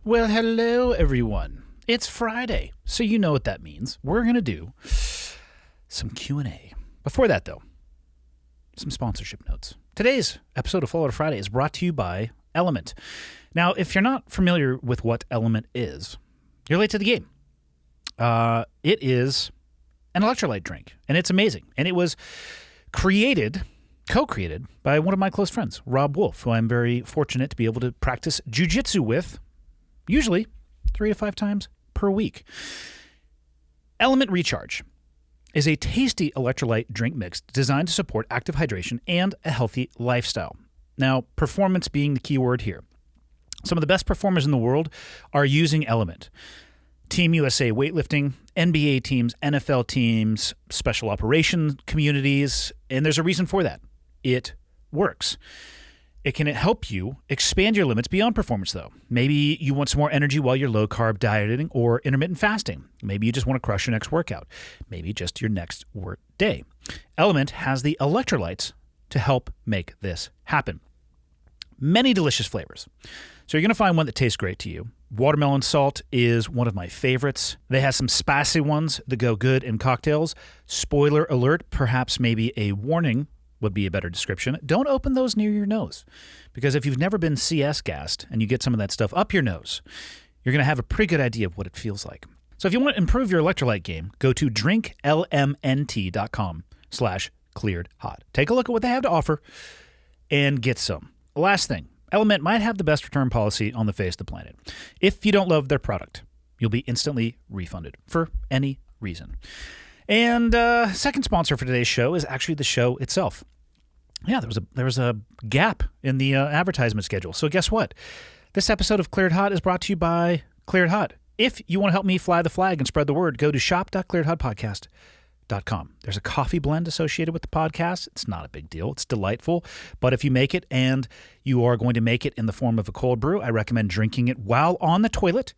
Well, hello, everyone. It's Friday, so you know what that means. We're going to do some Q&A. Before that, though, some sponsorship notes. Today's episode of Florida Friday is brought to you by Element. Now, if you're not familiar with what Element is, you're late to the game. It is an electrolyte drink, and it's amazing. And it was co-created by one of my close friends, Rob Wolf, who I'm very fortunate to be able to practice jiu-jitsu with, usually 3 to 5 times per week. Element Recharge is a tasty electrolyte drink mix designed to support active hydration and a healthy lifestyle. Now, performance being the key word here. Some of the best performers in the world are using Element. Team USA weightlifting, NBA teams, NFL teams, special operations communities, and there's a reason for that. It works. It can help you expand your limits beyond performance, though. Maybe you want some more energy while you're low-carb dieting or intermittent fasting. Maybe you just want to crush your next workout. Maybe just your next work day. Element has the electrolytes to help make this happen. Many delicious flavors. So you're going to find one that tastes great to you. Watermelon salt is one of my favorites. They have some spicy ones that go good in cocktails. Spoiler alert, perhaps maybe a warning would be a better description. Don't open those near your nose, because if you've never been CS gassed and you get some of that stuff up your nose, you're going to have a pretty good idea of what it feels like. So if you want to improve your electrolyte game, go to drinklmnt.com/clearedhot. Take a look at what they have to offer and get some. Last thing, Element might have the best return policy on the face of the planet. If you don't love their product, you'll be instantly refunded for any reason. And second sponsor for today's show is actually the show itself. Yeah, there was a gap in the advertisement schedule. So guess what? This episode of Cleared Hot is brought to you by Cleared Hot. If you want to help me fly the flag and spread the word, go to shop.clearedhotpodcast.com. There's a coffee blend associated with the podcast. It's not a big deal. It's delightful. But if you make it and you are going to make it in the form of a cold brew, I recommend drinking it while on the toilet.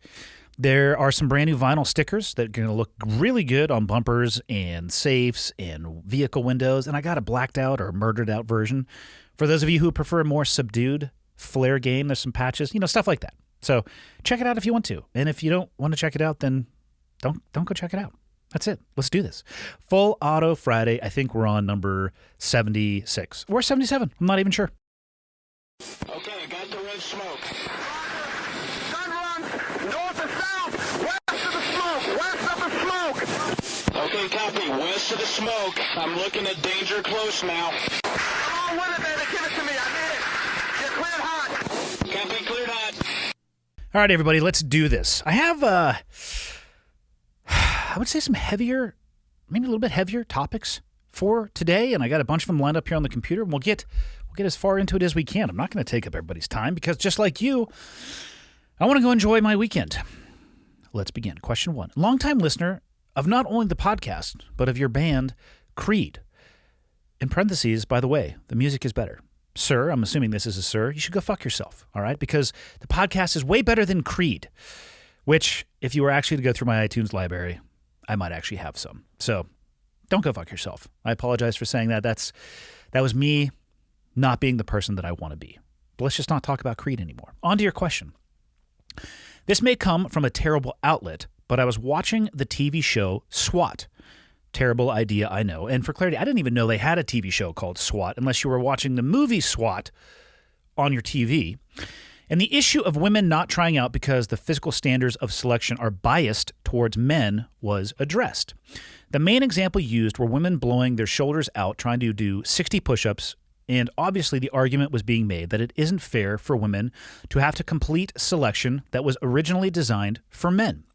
There are some brand new vinyl stickers that are going to look really good on bumpers and safes and vehicle windows. And I got a blacked out or murdered out version. For those of you who prefer a more subdued flare game, there's some patches, stuff like that. So check it out if you want to. And if you don't want to check it out, then don't go check it out. That's it. Let's do this. Full Auto Friday. I think we're on number 76 or 77. I'm not even sure. Okay, I got the red smoke. Gun run, north and south, west of the smoke. Okay, copy, west of the smoke. I'm looking at danger close now. Come on with it, baby, give it to me, I need it. You're cleared hot. Copy, cleared hot. All right, everybody, let's do this. I have, I would say some heavier, maybe a little bit heavier topics for today, and I got a bunch of them lined up here on the computer, and we'll get as far into it as we can. I'm not going to take up everybody's time because just like you, I want to go enjoy my weekend. Let's begin. Question 1. Longtime listener of not only the podcast, but of your band, Creed. In parentheses, by the way, the music is better. Sir, I'm assuming this is a sir, you should go fuck yourself, all right? Because the podcast is way better than Creed, which, if you were actually to go through my iTunes library, I might actually have some. So don't go fuck yourself. I apologize for saying that. That was me not being the person that I want to be. But let's just not talk about Creed anymore. On to your question. This may come from a terrible outlet, but I was watching the TV show SWAT. Terrible idea, I know. And for clarity, I didn't even know they had a TV show called SWAT unless you were watching the movie SWAT on your TV. And the issue of women not trying out because the physical standards of selection are biased towards men was addressed. The main example used were women blowing their shoulders out trying to do 60 push-ups, and obviously the argument was being made that it isn't fair for women to have to complete selection that was originally designed for men.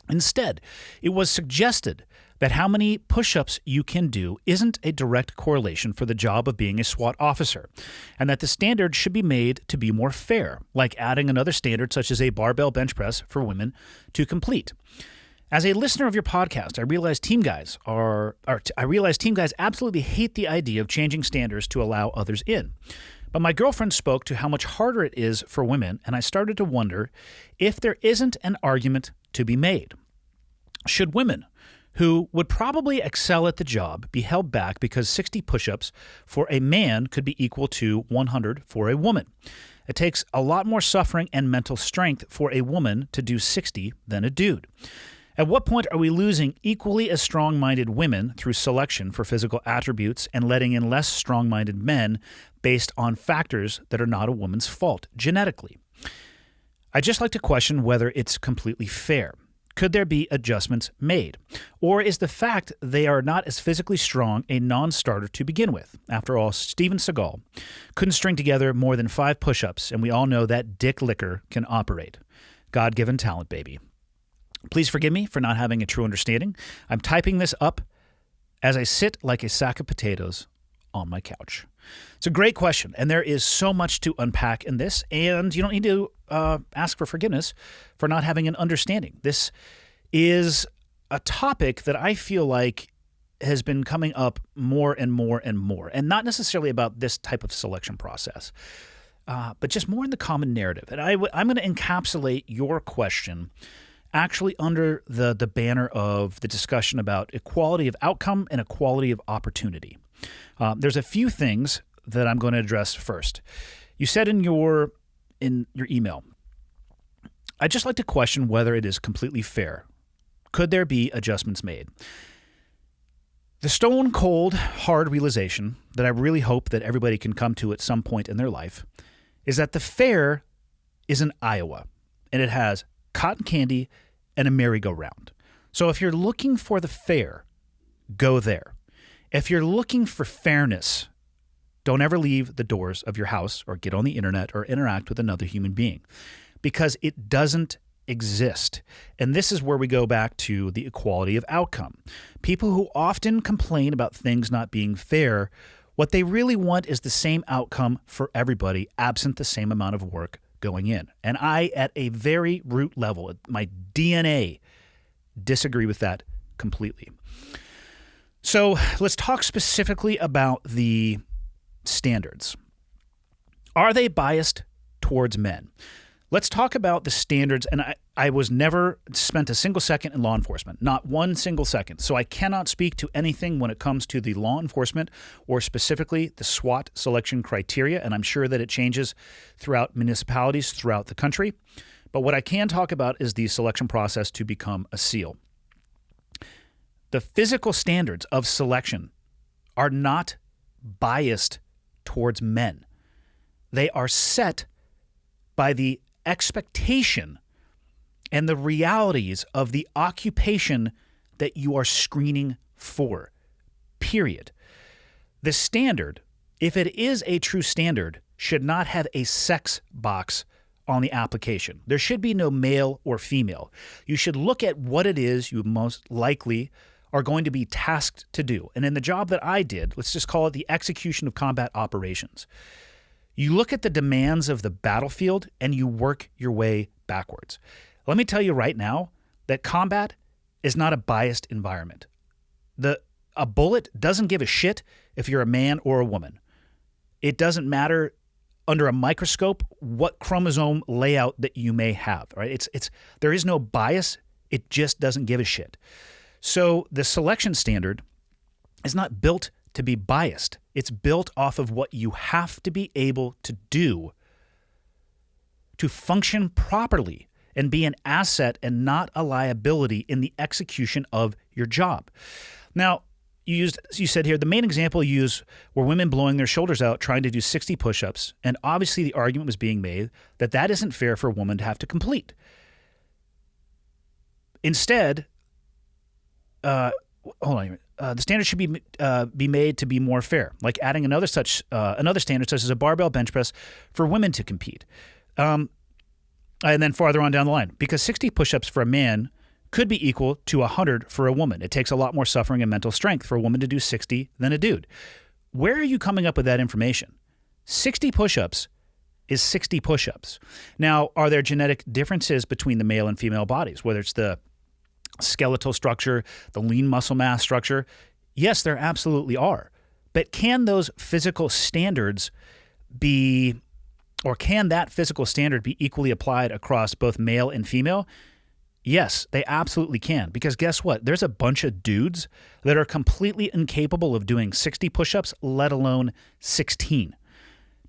Instead, it was suggested that how many push-ups you can do isn't a direct correlation for the job of being a SWAT officer, and that the standard should be made to be more fair, like adding another standard such as a barbell bench press for women to complete. As a listener of your podcast, I realize team guys absolutely hate the idea of changing standards to allow others in. But my girlfriend spoke to how much harder it is for women, and I started to wonder if there isn't an argument to be made. Should women who would probably excel at the job be held back because 60 push-ups for a man could be equal to 100 for a woman? It takes a lot more suffering and mental strength for a woman to do 60 than a dude. At what point are we losing equally as strong-minded women through selection for physical attributes and letting in less strong-minded men based on factors that are not a woman's fault genetically? I'd just like to question whether it's completely fair. Could there be adjustments made? Or is the fact they are not as physically strong a non-starter to begin with? After all, Steven Seagal couldn't string together more than 5 push-ups, and we all know that dick licker can operate. God-given talent, baby. Please forgive me for not having a true understanding. I'm typing this up as I sit like a sack of potatoes on my couch. It's a great question, and there is so much to unpack in this, and you don't need to ask for forgiveness for not having an understanding. This is a topic that I feel like has been coming up more and more and more, and not necessarily about this type of selection process, but just more in the common narrative. And I'm going to encapsulate your question actually under the banner of the discussion about equality of outcome and equality of opportunity. There's a few things that I'm going to address first. You said in your email, I'd just like to question whether it is completely fair. Could there be adjustments made? The stone cold hard realization that I really hope that everybody can come to at some point in their life is that the fair is in Iowa, and it has cotton candy and a merry-go-round. So if you're looking for the fair, go there. If you're looking for fairness, don't ever leave the doors of your house or get on the internet or interact with another human being, because it doesn't exist. And this is where we go back to the equality of outcome. People who often complain about things not being fair, what they really want is the same outcome for everybody, absent the same amount of work going in. And I, at a very root level, my DNA, disagree with that completely. So let's talk specifically about the standards. Are they biased towards men? Let's talk about the standards. And I was never spent a single second in law enforcement, not one single second. So I cannot speak to anything when it comes to the law enforcement or specifically the SWAT selection criteria. And I'm sure that it changes throughout municipalities throughout the country. But what I can talk about is the selection process to become a SEAL. The physical standards of selection are not biased towards men. They are set by the expectation and the realities of the occupation that you are screening for, period. The standard, if it is a true standard, should not have a sex box on the application. There should be no male or female. You should look at what it is you most likely are going to be tasked to do. And in the job that I did, let's just call it the execution of combat operations. You look at the demands of the battlefield and you work your way backwards. Let me tell you right now that combat is not a biased environment. A bullet doesn't give a shit if you're a man or a woman. It doesn't matter under a microscope what chromosome layout that you may have. Right? There is no bias. It just doesn't give a shit. So the selection standard is not built to be biased. It's built off of what you have to be able to do to function properly and be an asset and not a liability in the execution of your job. Now, you said here, the main example you used were women blowing their shoulders out trying to do 60 push-ups, and obviously the argument was being made that that isn't fair for a woman to have to complete. Instead, the standard should be made to be more fair, like adding another standard such as a barbell bench press for women to compete. And then farther on down the line, because 60 push-ups for a man could be equal to 100 for a woman. It takes a lot more suffering and mental strength for a woman to do 60 than a dude. Where are you coming up with that information? 60 push-ups is 60 push-ups. Now, are there genetic differences between the male and female bodies, whether it's the skeletal structure, the lean muscle mass structure? Yes, there absolutely are. But can those physical standards be, or can that physical standard be equally applied across both male and female? Yes, they absolutely can. Because guess what? There's a bunch of dudes that are completely incapable of doing 60 push-ups, let alone 16.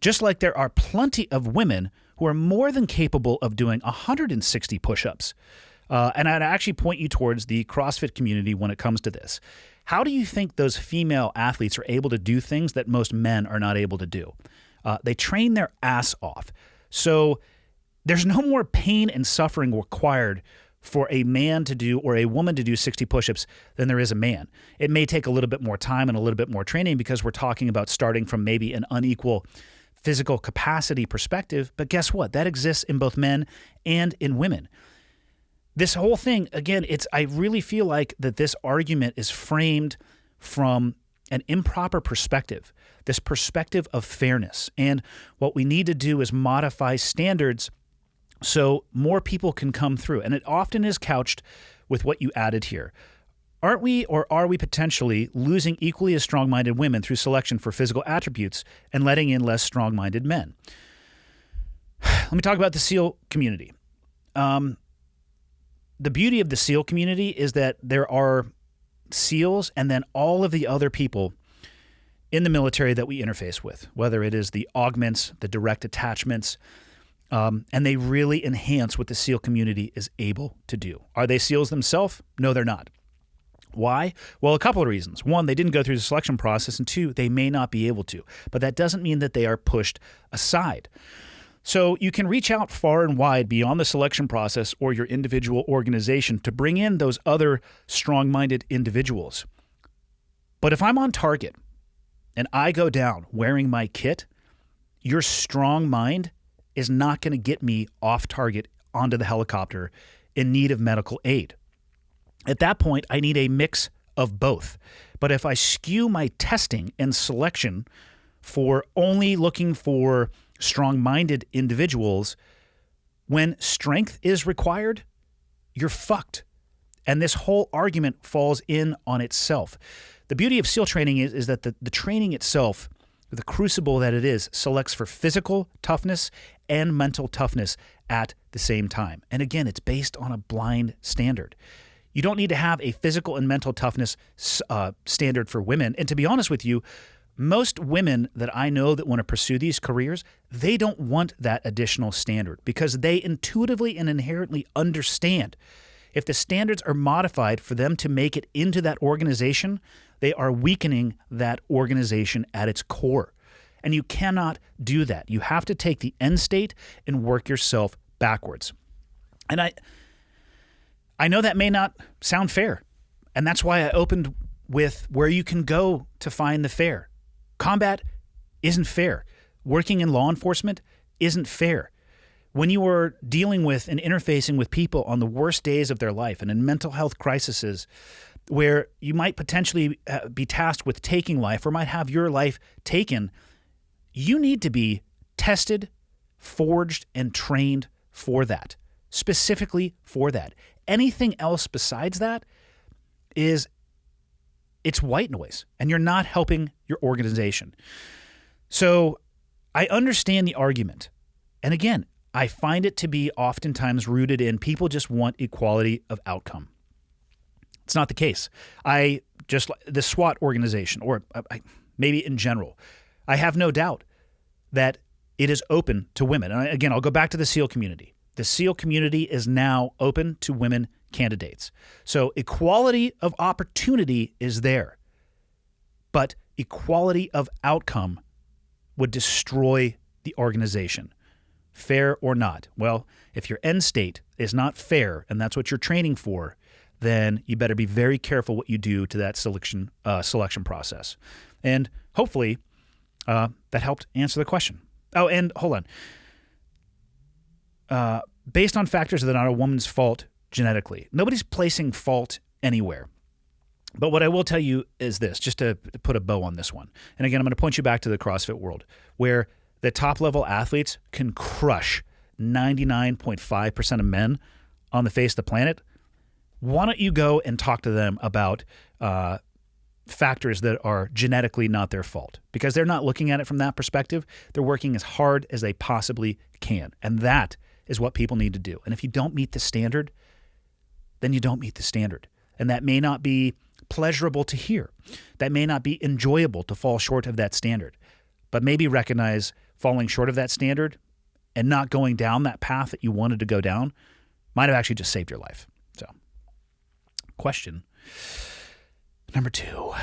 Just like there are plenty of women who are more than capable of doing 160 push-ups. And I'd actually point you towards the CrossFit community when it comes to this. How do you think those female athletes are able to do things that most men are not able to do? They train their ass off. So there's no more pain and suffering required for a man to do or a woman to do 60 push-ups than there is a man. It may take a little bit more time and a little bit more training because we're talking about starting from maybe an unequal physical capacity perspective, but guess what? That exists in both men and in women. This whole thing, again, I really feel like that this argument is framed from an improper perspective, this perspective of fairness. And what we need to do is modify standards so more people can come through. And it often is couched with what you added here. Aren't we, or are we potentially losing equally as strong-minded women through selection for physical attributes and letting in less strong-minded men? Let me talk about the SEAL community. The beauty of the SEAL community is that there are SEALs and then all of the other people in the military that we interface with, whether it is the augments, the direct attachments, and they really enhance what the SEAL community is able to do. Are they SEALs themselves? No, they're not. Why? Well, a couple of reasons. One, they didn't go through the selection process, and two, they may not be able to. But that doesn't mean that they are pushed aside. So you can reach out far and wide beyond the selection process or your individual organization to bring in those other strong-minded individuals. But if I'm on target and I go down wearing my kit, your strong mind is not going to get me off target onto the helicopter in need of medical aid. At that point, I need a mix of both. But if I skew my testing and selection for only looking for strong-minded individuals, when strength is required, you're fucked. And this whole argument falls in on itself. The beauty of SEAL training is that the training itself, the crucible that it is, selects for physical toughness and mental toughness at the same time. And again, it's based on a blind standard. You don't need to have a physical and mental toughness standard for women. And to be honest with you, most women that I know that want to pursue these careers, they don't want that additional standard because they intuitively and inherently understand if the standards are modified for them to make it into that organization, they are weakening that organization at its core. And you cannot do that. You have to take the end state and work yourself backwards. And I know that may not sound fair, and that's why I opened with where you can go to find the fair. Combat isn't fair. Working in law enforcement isn't fair. When you are dealing with and interfacing with people on the worst days of their life and in mental health crises where you might potentially be tasked with taking life or might have your life taken, you need to be tested, forged, and trained for that, specifically for that. Anything else besides that it's white noise, and you're not helping your organization. So I understand the argument. And again, I find it to be oftentimes rooted in people just want equality of outcome. It's not the case. The SWAT organization, or maybe in general, I have no doubt that it is open to women. And again, I'll go back to the SEAL community. The SEAL community is now open to women candidates. So equality of opportunity is there, but equality of outcome would destroy the organization. Fair or not? Well, if your end state is not fair and that's what you're training for, then you better be very careful what you do to that selection process. And hopefully that helped answer the question. Oh, and hold on. Based on factors that are not a woman's fault genetically. Nobody's placing fault anywhere. But what I will tell you is this, just to put a bow on this one. And again, I'm going to point you back to the CrossFit world, where the top-level athletes can crush 99.5% of men on the face of the planet. Why don't you go and talk to them about factors that are genetically not their fault? Because they're not looking at it from that perspective. They're working as hard as they possibly can. And that is what people need to do. And if you don't meet the standard, then you don't meet the standard. And that may not be pleasurable to hear. That may not be enjoyable to fall short of that standard. But maybe recognize falling short of that standard and not going down that path that you wanted to go down might have actually just saved your life. So, question number 2.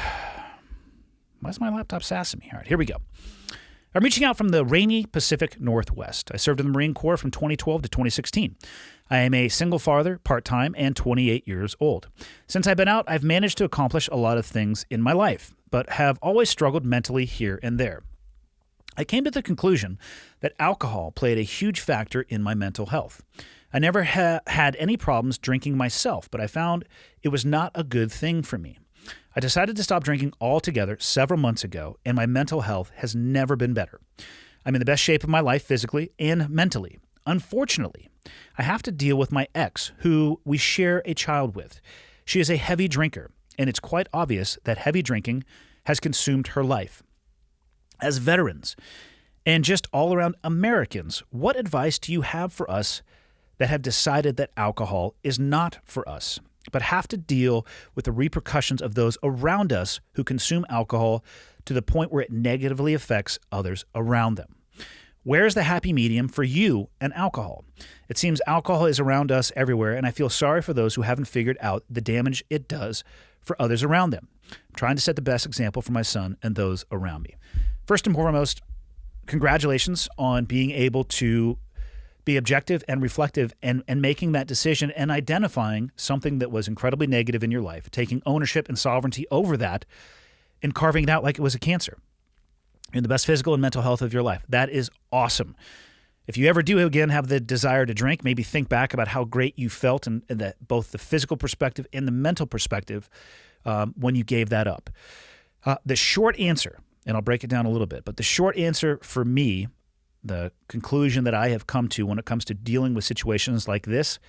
Why is my laptop sassing me? All right, here we go. I'm reaching out from the rainy Pacific Northwest. I served in the Marine Corps from 2012 to 2016. I am a single father, part-time, and 28 years old. Since I've been out, I've managed to accomplish a lot of things in my life, but have always struggled mentally here and there. I came to the conclusion that alcohol played a huge factor in my mental health. I never had any problems drinking myself, but I found it was not a good thing for me. I decided to stop drinking altogether several months ago, and my mental health has never been better. I'm in the best shape of my life physically and mentally. Unfortunately, I have to deal with my ex, who we share a child with. She is a heavy drinker, and it's quite obvious that heavy drinking has consumed her life. As veterans and just all-around Americans, what advice do you have for us that have decided that alcohol is not for us, but have to deal with the repercussions of those around us who consume alcohol to the point where it negatively affects others around them? Where's the happy medium for you and alcohol? It seems alcohol is around us everywhere, and I feel sorry for those who haven't figured out the damage it does for others around them. I'm trying to set the best example for my son and those around me. First and foremost, congratulations on being able to be objective and reflective and making that decision and identifying something that was incredibly negative in your life, taking ownership and sovereignty over that and carving it out like it was a cancer. You're in the best physical and mental health of your life. That is awesome. If you ever do again have the desire to drink, maybe think back about how great you felt and that both the physical perspective and the mental perspective when you gave that up. The short answer, and I'll break it down a little bit, but the short answer for me, the conclusion that I have come to when it comes to dealing with situations like this,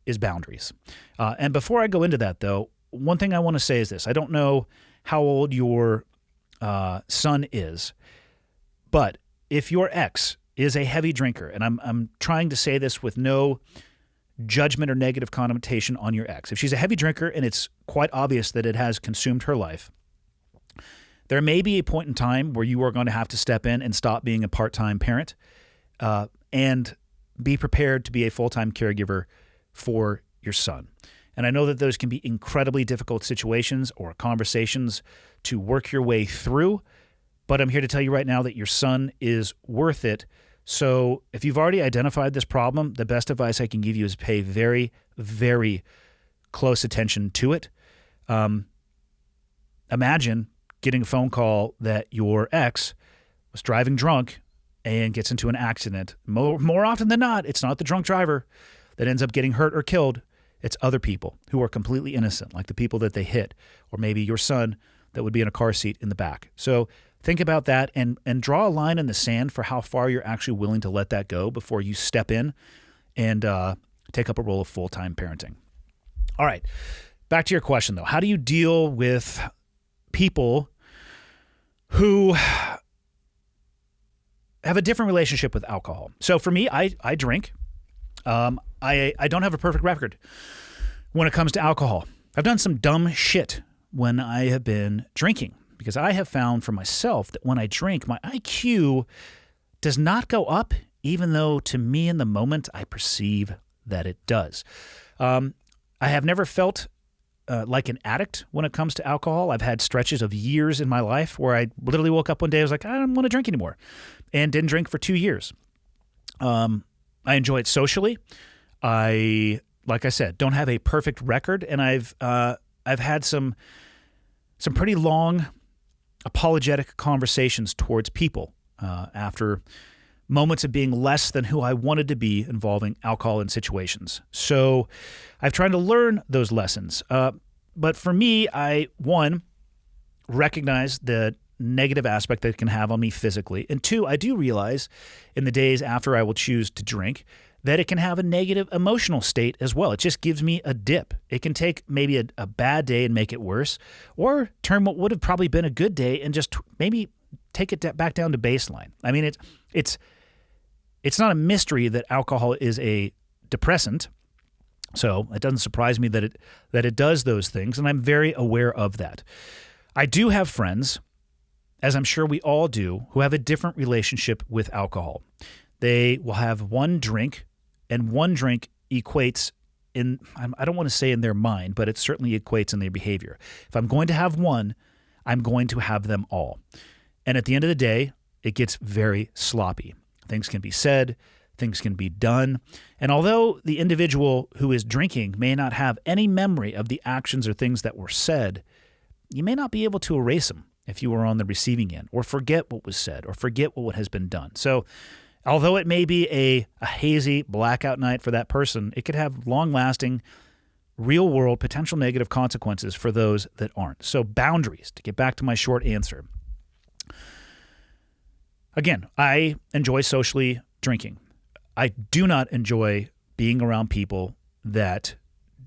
is boundaries. And before I go into that, though, one thing I want to say is this. I don't know how old your son is, but if your ex is a heavy drinker, and I'm trying to say this with no judgment or negative connotation on your ex. If she's a heavy drinker and it's quite obvious that it has consumed her life, there may be a point in time where you are going to have to step in and stop being a part-time parent and be prepared to be a full-time caregiver for your son. And I know that those can be incredibly difficult situations or conversations to work your way through, but I'm here to tell you right now that your son is worth it. So if you've already identified this problem, the best advice I can give you is pay very, very close attention to it. Imagine getting a phone call that your ex was driving drunk and gets into an accident. More often than not, it's not the drunk driver that ends up getting hurt or killed. It's other people who are completely innocent, like the people that they hit, or maybe your son that would be in a car seat in the back. So think about that and draw a line in the sand for how far you're actually willing to let that go before you step in and take up a role of full-time parenting. All right, back to your question, though. How do you deal with people who have a different relationship with alcohol? So for me, I drink. I don't have a perfect record when it comes to alcohol. I've done some dumb shit when I have been drinking because I have found for myself that when I drink, my IQ does not go up, even though to me in the moment I perceive that it does. I have never felt like an addict when it comes to alcohol. I've had stretches of years in my life where I literally woke up one day, I was like, I don't want to drink anymore, and didn't drink for 2 years. I enjoy it socially. Like I said, don't have a perfect record, and I've had some pretty long apologetic conversations towards people after moments of being less than who I wanted to be involving alcohol in situations. So I've tried to learn those lessons. But for me, I, one, recognize the negative aspect that it can have on me physically. And two, I do realize in the days after I will choose to drink that it can have a negative emotional state as well. It just gives me a dip. It can take maybe a bad day and make it worse, or turn what would have probably been a good day and just maybe take it back down to baseline. I mean, it's not a mystery that alcohol is a depressant, so it doesn't surprise me that it does those things, and I'm very aware of that. I do have friends as I'm sure we all do, who have a different relationship with alcohol. They will have one drink, and one drink equates in, I don't want to say in their mind, but it certainly equates in their behavior. If I'm going to have one, I'm going to have them all. And at the end of the day, it gets very sloppy. Things can be said, things can be done. And although the individual who is drinking may not have any memory of the actions or things that were said, you may not be able to erase them if you were on the receiving end, or forget what was said, or forget what has been done. So although it may be a hazy blackout night for that person, it could have long-lasting, real-world, potential negative consequences for those that aren't. So boundaries, to get back to my short answer. Again, I enjoy socially drinking. I do not enjoy being around people that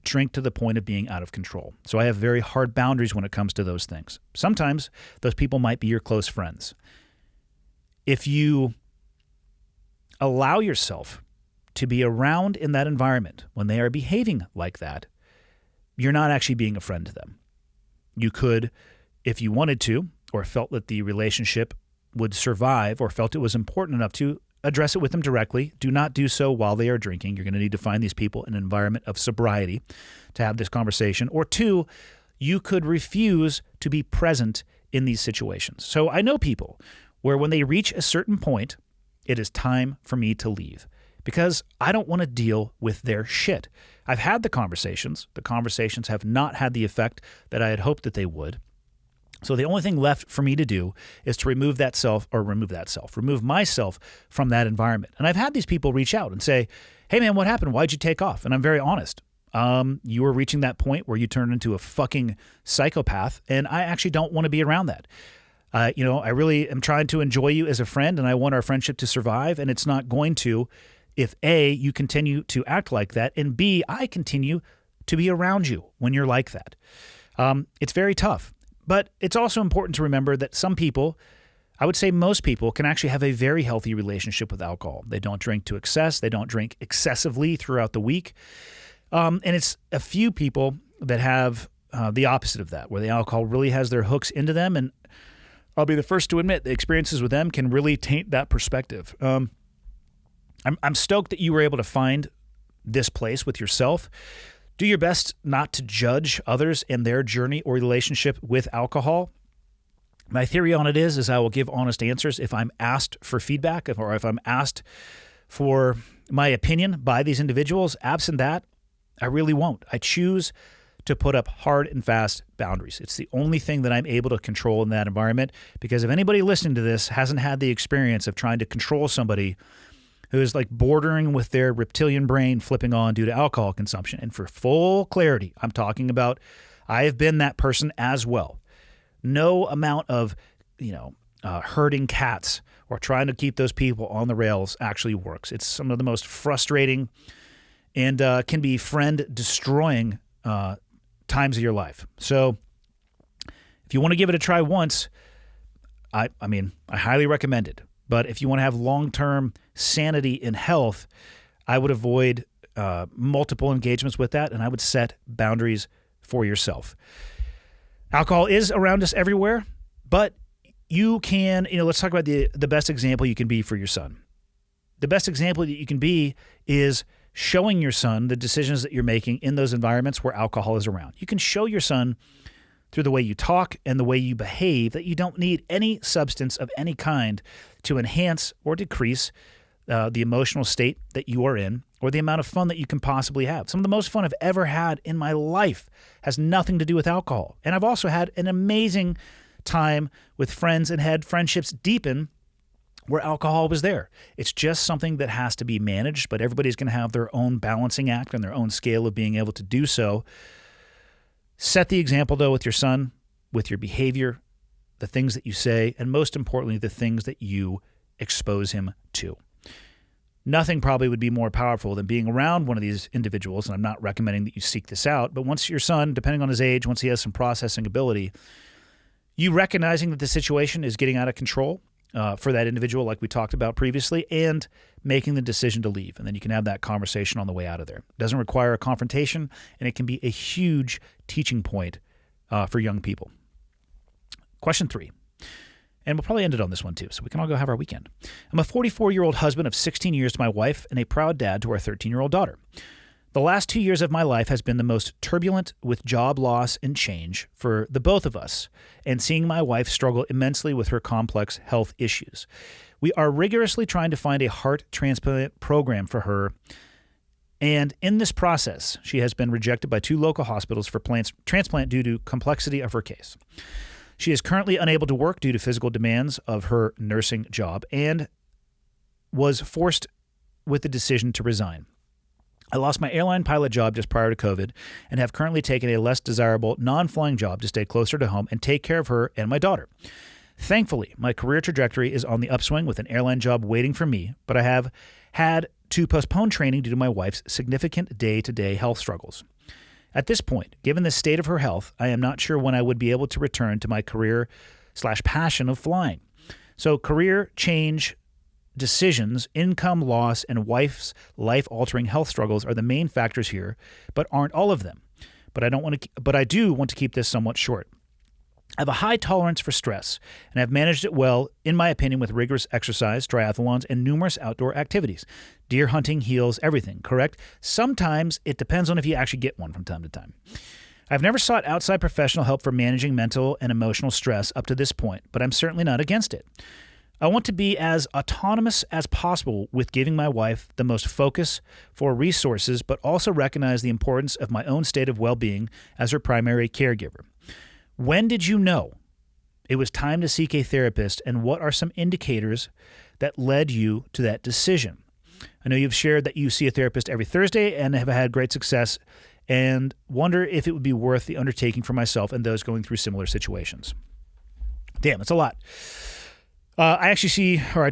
drink to the point of being out of control. So I have very hard boundaries when it comes to those things. Sometimes those people might be your close friends. If you allow yourself to be around in that environment when they are behaving like that, you're not actually being a friend to them. You could, if you wanted to, or felt that the relationship would survive, or felt it was important enough to, address it with them directly. Do not do so while they are drinking. You're going to need to find these people in an environment of sobriety to have this conversation. Or two, you could refuse to be present in these situations. So I know people where when they reach a certain point, it is time for me to leave because I don't want to deal with their shit. I've had the conversations. The conversations have not had the effect that I had hoped that they would. So the only thing left for me to do is to remove myself from that environment. And I've had these people reach out and say, hey man, what happened? Why'd you take off? And I'm very honest. You were reaching that point where you turned into a fucking psychopath, and I actually don't want to be around that. I really am trying to enjoy you as a friend, and I want our friendship to survive, and it's not going to if A, you continue to act like that, and B, I continue to be around you when you're like that. It's very tough. But it's also important to remember that some people, I would say most people, can actually have a very healthy relationship with alcohol. They don't drink to excess. They don't drink excessively throughout the week. And it's a few people that have the opposite of that, where the alcohol really has their hooks into them. And I'll be the first to admit the experiences with them can really taint that perspective. I'm stoked that you were able to find this place with yourself. Do your best not to judge others in their journey or relationship with alcohol. My theory on it is I will give honest answers if I'm asked for feedback or if I'm asked for my opinion by these individuals. Absent that, I really won't. I choose to put up hard and fast boundaries. It's the only thing that I'm able to control in that environment, because if anybody listening to this hasn't had the experience of trying to control somebody who is like bordering with their reptilian brain flipping on due to alcohol consumption. And for full clarity, I'm talking about I have been that person as well. No amount of, herding cats or trying to keep those people on the rails actually works. It's some of the most frustrating and can be friend-destroying times of your life. So if you want to give it a try once, I highly recommend it. But if you want to have long-term sanity and health, I would avoid multiple engagements with that, and I would set boundaries for yourself. Alcohol is around us everywhere, but you can, let's talk about the best example you can be for your son. The best example that you can be is showing your son the decisions that you're making in those environments where alcohol is around. You can show your son through the way you talk and the way you behave that you don't need any substance of any kind to enhance or decrease the emotional state that you are in or the amount of fun that you can possibly have. Some of the most fun I've ever had in my life has nothing to do with alcohol. And I've also had an amazing time with friends and had friendships deepen where alcohol was there. It's just something that has to be managed, but everybody's going to have their own balancing act and their own scale of being able to do so. Set the example, though, with your son, with your behavior, the things that you say, and most importantly, the things that you expose him to. Nothing probably would be more powerful than being around one of these individuals, and I'm not recommending that you seek this out, but once your son, depending on his age, once he has some processing ability, you recognizing that the situation is getting out of control for that individual, like we talked about previously, and making the decision to leave. And then you can have that conversation on the way out of there. It doesn't require a confrontation, and it can be a huge teaching point for young people. Question 3. And we'll probably end it on this one too, so we can all go have our weekend. I'm a 44-year-old husband of 16 years to my wife and a proud dad to our 13-year-old daughter. The last 2 years of my life has been the most turbulent with job loss and change for the both of us, and seeing my wife struggle immensely with her complex health issues. We are rigorously trying to find a heart transplant program for her, and in this process, she has been rejected by 2 local hospitals for transplant due to complexity of her case. She is currently unable to work due to physical demands of her nursing job and was forced with the decision to resign. I lost my airline pilot job just prior to COVID and have currently taken a less desirable non-flying job to stay closer to home and take care of her and my daughter. Thankfully, my career trajectory is on the upswing with an airline job waiting for me, but I have had to postpone training due to my wife's significant day-to-day health struggles. At this point, given the state of her health, I am not sure when I would be able to return to my career/passion of flying. So career change decisions, income loss, and wife's life-altering health struggles are the main factors here, but aren't all of them. But I do want to keep this somewhat short. I have a high tolerance for stress, and have managed it well, in my opinion, with rigorous exercise, triathlons, and numerous outdoor activities. Deer hunting, heals, everything, correct? Sometimes it depends on if you actually get one from time to time. I've never sought outside professional help for managing mental and emotional stress up to this point, but I'm certainly not against it. I want to be as autonomous as possible with giving my wife the most focus for resources, but also recognize the importance of my own state of well-being as her primary caregiver. When did you know it was time to seek a therapist, and what are some indicators that led you to that decision? I know you've shared that you see a therapist every Thursday and have had great success, and wonder if it would be worth the undertaking for myself and those going through similar situations. Damn, that's a lot. I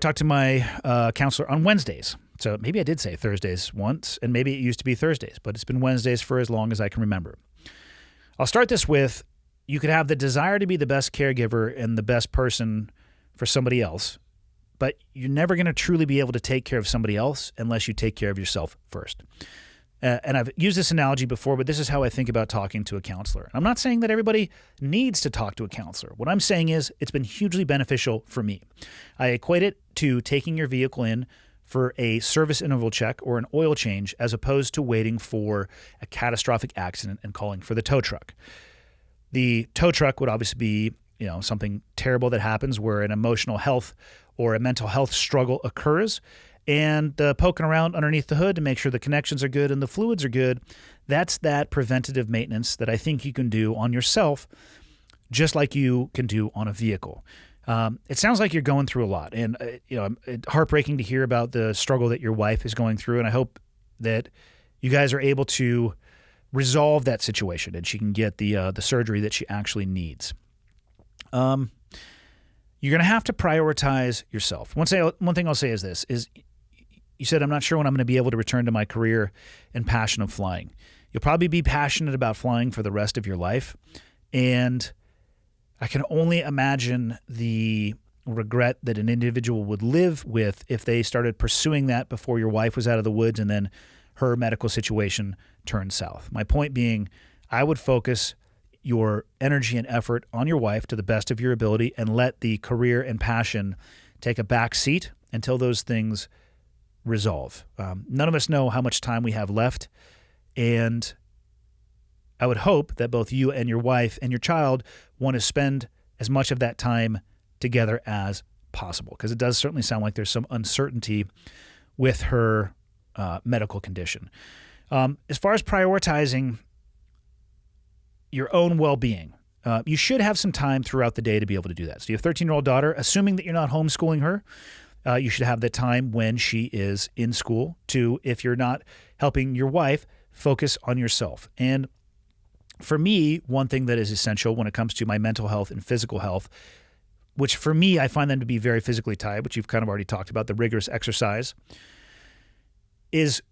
talk to my counselor on Wednesdays. So maybe I did say Thursdays once, and maybe it used to be Thursdays, but it's been Wednesdays for as long as I can remember. I'll start this with, you could have the desire to be the best caregiver and the best person for somebody else, but you're never going to truly be able to take care of somebody else unless you take care of yourself first. And I've used this analogy before, but this is how I think about talking to a counselor. I'm not saying that everybody needs to talk to a counselor. What I'm saying is it's been hugely beneficial for me. I equate it to taking your vehicle in for a service interval check or an oil change, as opposed to waiting for a catastrophic accident and calling for the tow truck. The tow truck would obviously be, something terrible that happens where an emotional health or a mental health struggle occurs, and poking around underneath the hood to make sure the connections are good and the fluids are good. That's that preventative maintenance that I think you can do on yourself, just like you can do on a vehicle. It sounds like you're going through a lot, and it's heartbreaking to hear about the struggle that your wife is going through, and I hope that you guys are able to resolve that situation and she can get the surgery that she actually needs. You're going to have to prioritize yourself. One thing I'll say is this, is you said, I'm not sure when I'm going to be able to return to my career and passion of flying. You'll probably be passionate about flying for the rest of your life. And I can only imagine the regret that an individual would live with if they started pursuing that before your wife was out of the woods and then her medical situation turned south. My point being, I would focus your energy and effort on your wife to the best of your ability and let the career and passion take a back seat until those things resolve. None of us know how much time we have left, and I would hope that both you and your wife and your child want to spend as much of that time together as possible, because it does certainly sound like there's some uncertainty with her medical condition. As far as prioritizing your own well-being, you should have some time throughout the day to be able to do that. So you have a 13-year-old daughter, assuming that you're not homeschooling her, you should have the time when she is in school to, if you're not helping your wife, focus on yourself. And for me, one thing that is essential when it comes to my mental health and physical health, which for me, I find them to be very physically tied, which you've kind of already talked about, the rigorous exercise, is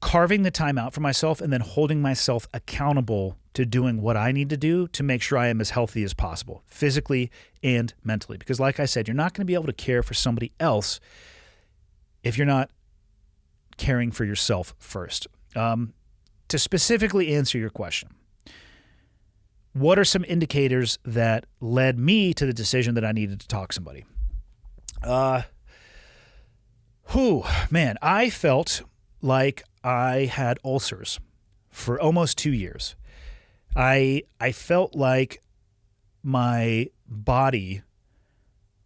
carving the time out for myself and then holding myself accountable to doing what I need to do to make sure I am as healthy as possible, physically and mentally. Because like I said, you're not going to be able to care for somebody else if you're not caring for yourself first. To specifically answer your question, what are some indicators that led me to the decision that I needed to talk to somebody? Man, I felt like I had ulcers for almost 2 years. I felt like my body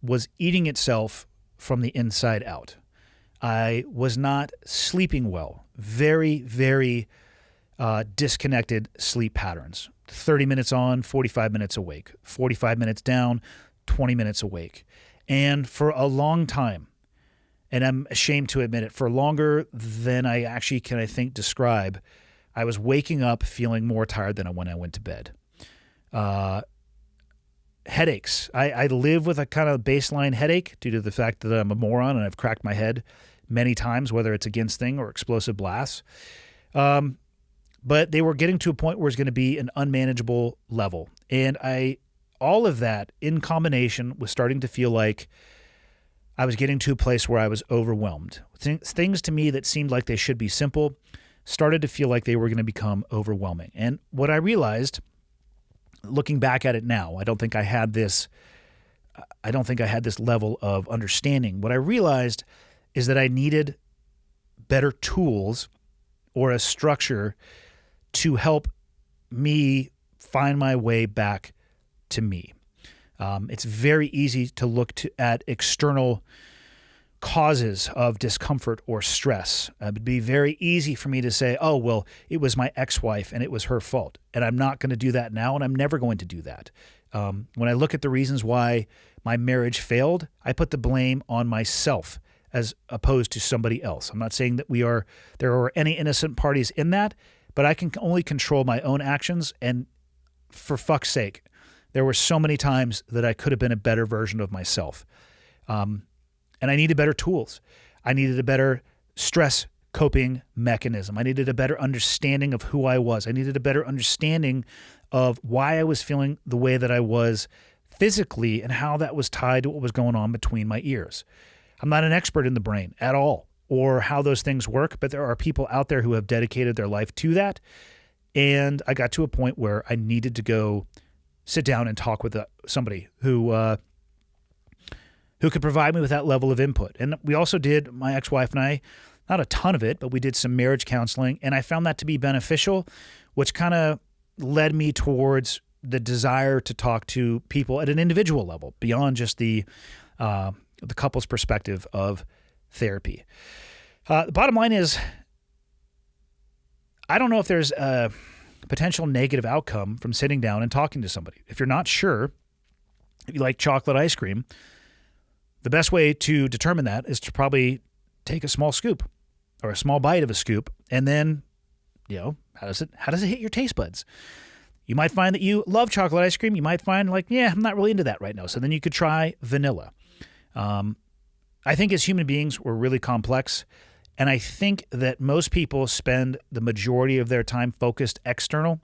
was eating itself from the inside out. I was not sleeping well. Very, very disconnected sleep patterns. 30 minutes on, 45 minutes awake. 45 minutes down, 20 minutes awake. And for a long time, and I'm ashamed to admit it, for longer than I actually can, I think, describe, I was waking up feeling more tired than when I went to bed. Headaches. I live with a kind of baseline headache due to the fact that I'm a moron and I've cracked my head many times, whether it's against thing or explosive blasts. But they were getting to a point where it's going to be an unmanageable level. And all of that in combination was starting to feel like I was getting to a place where I was overwhelmed. Things to me that seemed like they should be simple started to feel like they were going to become overwhelming. And what I realized, looking back at it now, I don't think I had this level of understanding. What I realized is that I needed better tools or a structure to help me find my way back to me. It's very easy to look at external causes of discomfort or stress. It would be very easy for me to say, oh, well, it was my ex-wife and it was her fault. And I'm not going to do that now, and I'm never going to do that. When I look at the reasons why my marriage failed, I put the blame on myself as opposed to somebody else. I'm not saying that there are any innocent parties in that, but I can only control my own actions. And for fuck's sake, there were so many times that I could have been a better version of myself. And I needed better tools. I needed a better stress coping mechanism. I needed a better understanding of who I was. I needed a better understanding of why I was feeling the way that I was physically and how that was tied to what was going on between my ears. I'm not an expert in the brain at all or how those things work, but there are people out there who have dedicated their life to that. And I got to a point where I needed to go sit down and talk with somebody who could provide me with that level of input. And we also did, my ex-wife and I, not a ton of it, but we did some marriage counseling, and I found that to be beneficial, which kind of led me towards the desire to talk to people at an individual level beyond just the couple's perspective of therapy. The bottom line is, I don't know if there's a potential negative outcome from sitting down and talking to somebody. If you're not sure, if you like chocolate ice cream, the best way to determine that is to probably take a small scoop or a small bite of a scoop, and then, how does it hit your taste buds? You might find that you love chocolate ice cream. You might find I'm not really into that right now. So then you could try vanilla. I think as human beings, we're really complex. And I think that most people spend the majority of their time focused external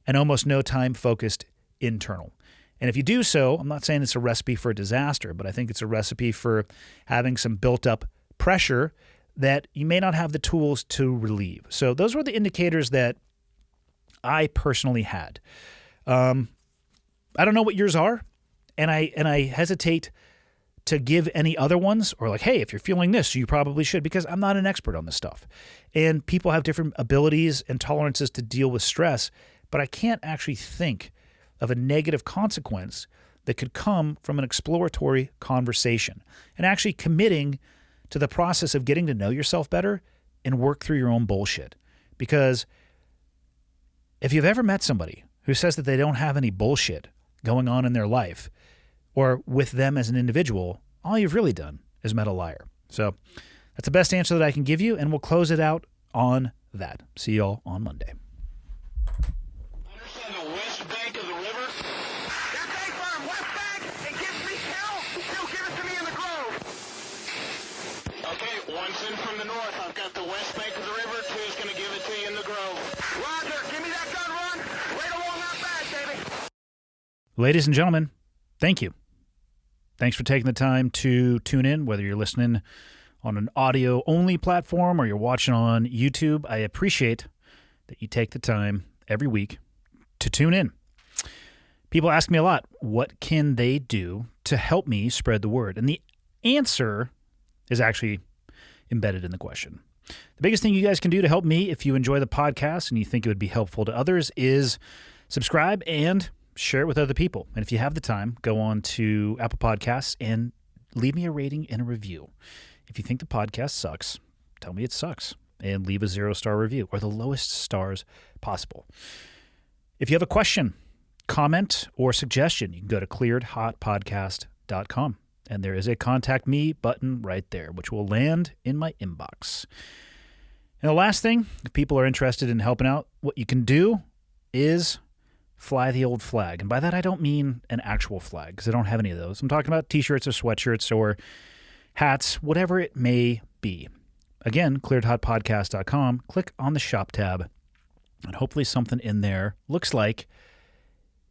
and almost no time focused internal. And if you do so, I'm not saying it's a recipe for disaster, but I think it's a recipe for having some built up pressure that you may not have the tools to relieve. So those were the indicators that I personally had. I don't know what yours are, and I hesitate to give any other ones, or hey, if you're feeling this, you probably should, because I'm not an expert on this stuff. And people have different abilities and tolerances to deal with stress, but I can't actually think of a negative consequence that could come from an exploratory conversation and actually committing to the process of getting to know yourself better and work through your own bullshit. Because if you've ever met somebody who says that they don't have any bullshit going on in their life or with them as an individual, all you've really done is met a liar. So that's the best answer that I can give you, and we'll close it out on that. See y'all on Monday. Understand the west bank of the river? That's A firm, west bank. It gives me hell. Still give it to me in the grove. Okay, one's in from the north. I've got the west bank of the river. Two's going to give it to you in the grove. Roger, give me that gun run. Right along that bag, baby. Ladies and gentlemen, thank you. Thanks for taking the time to tune in, whether you're listening on an audio-only platform or you're watching on YouTube. I appreciate that you take the time every week to tune in. People ask me a lot, what can they do to help me spread the word? And the answer is actually embedded in the question. The biggest thing you guys can do to help me if you enjoy the podcast and you think it would be helpful to others is subscribe and share it with other people. And if you have the time, go on to Apple Podcasts and leave me a rating and a review. If you think the podcast sucks, tell me it sucks and leave a 0-star review or the lowest stars possible. If you have a question, comment, or suggestion, you can go to clearedhotpodcast.com. And there is a contact me button right there, which will land in my inbox. And the last thing, if people are interested in helping out, what you can do is fly the old flag. And by that, I don't mean an actual flag, because I don't have any of those. I'm talking about t-shirts or sweatshirts or hats, whatever it may be. Again, clearedhotpodcast.com. Click on the shop tab, and hopefully something in there looks like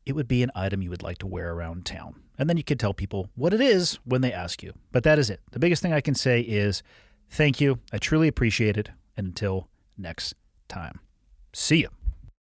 it would be an item you would like to wear around town. And then you can tell people what it is when they ask you. But that is it. The biggest thing I can say is thank you. I truly appreciate it. And until next time, see you.